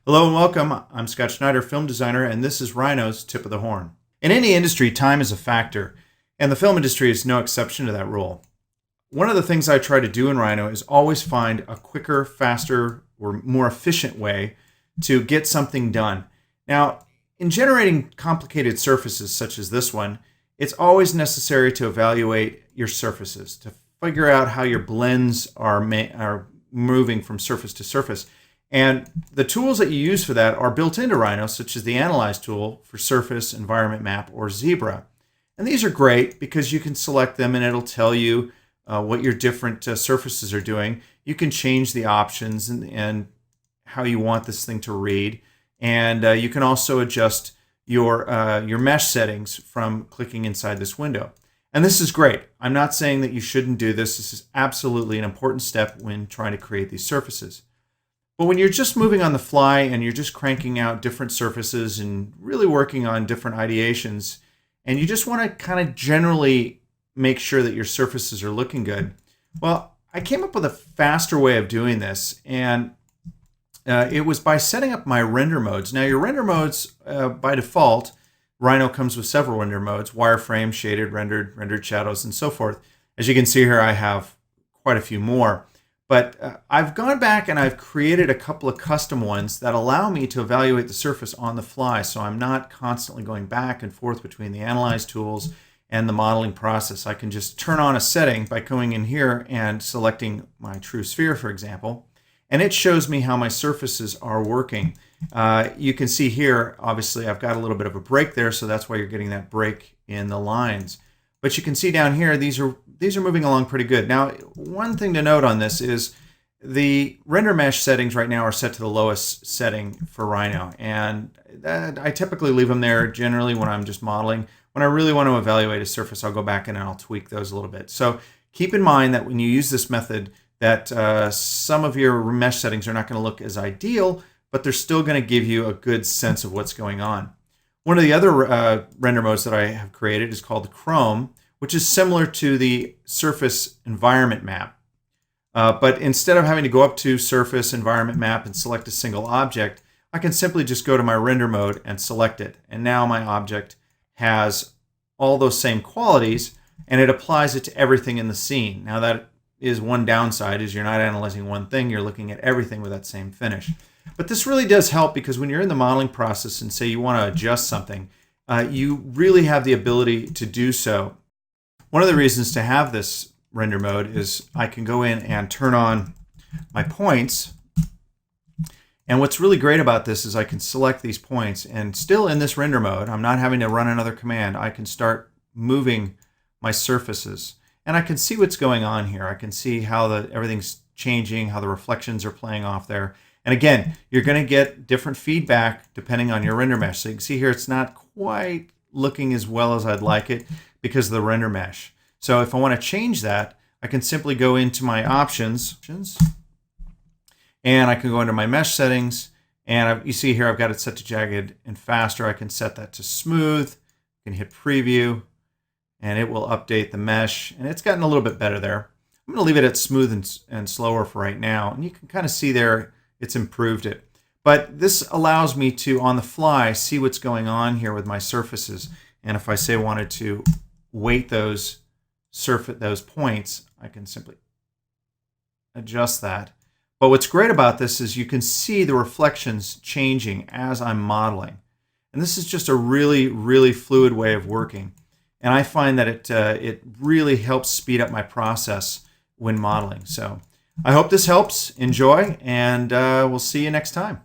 Hello and welcome. I'm Scott Schneider, film designer, and this is Rhino's Tip of the Horn. In any industry, time is a factor, and the film industry is no exception to that rule. One of the things I try to do in Rhino is always find a quicker, faster, or more efficient way to get something done. Now, in generating complicated surfaces such as this one, it's always necessary to evaluate your surfaces, to figure out how your blends are moving from surface to surface. And the tools that you use for that are built into Rhino, such as the Analyze tool for Surface, Environment Map, or Zebra. And these are great because you can select them and it'll tell you what your different surfaces are doing. You can change the options and how you want this thing to read. And you can also adjust your mesh settings from clicking inside this window. And this is great. I'm not saying that you shouldn't do this. This is absolutely an important step when trying to create these surfaces. But when you're just moving on the fly and you're just cranking out different surfaces and really working on different ideations, and you just want to kind of generally make sure that your surfaces are looking good, well, I came up with a faster way of doing this, and it was by setting up my render modes. Now, your render modes, by default, Rhino comes with several render modes: wireframe, shaded, rendered shadows, and so forth. As you can see here, I have quite a few more. But I've gone back and I've created a couple of custom ones that allow me to evaluate the surface on the fly, so I'm not constantly going back and forth between the Analyze tools and the modeling process. I can just turn on a setting by going in here and selecting my true sphere, for example, and it shows me how my surfaces are working. You can see here, obviously, I've got a little bit of a break there, so that's why you're getting that break in the lines. But you can see down here, these are moving along pretty good. Now, one thing to note on this is the render mesh settings right now are set to the lowest setting for Rhino. And I typically leave them there generally when I'm just modeling. When I really want to evaluate a surface, I'll go back and I'll tweak those a little bit. So keep in mind that when you use this method, that some of your mesh settings are not going to look as ideal, but they're still going to give you a good sense of what's going on. One of the other render modes that I have created is called Chrome, which is similar to the Surface Environment Map. But instead of having to go up to Surface Environment Map and select a single object, I can simply just go to my render mode and select it. And now my object has all those same qualities, and it applies it to everything in the scene. Now that is one downside, is you're not analyzing one thing, you're looking at everything with that same finish. But this really does help because when you're in the modeling process and say you want to adjust something, you really have the ability to do so. One of the reasons to have this render mode is I can go in and turn on my points. And what's really great about this is I can select these points, and still in this render mode, I'm not having to run another command. I can start moving my surfaces. And I can see what's going on here. I can see how everything's changing, how the reflections are playing off there. And again, you're going to get different feedback depending on your render mesh. So you can see here it's not quite looking as well as I'd like it because of the render mesh. So if I want to change that, I can simply go into my options, and I can go into my mesh settings, and you see here I've got it set to jagged and faster. I can set that to smooth. I can hit preview, and it will update the mesh, and it's gotten a little bit better there. I'm going to leave it at smooth and slower for right now, and you can kind of see there it's improved it. But this allows me to, on the fly, see what's going on here with my surfaces. And if I say I wanted to weight those points, I can simply adjust that. But what's great about this is you can see the reflections changing as I'm modeling. And this is just a really, really fluid way of working. And I find that it really helps speed up my process when modeling. So I hope this helps. Enjoy, and we'll see you next time.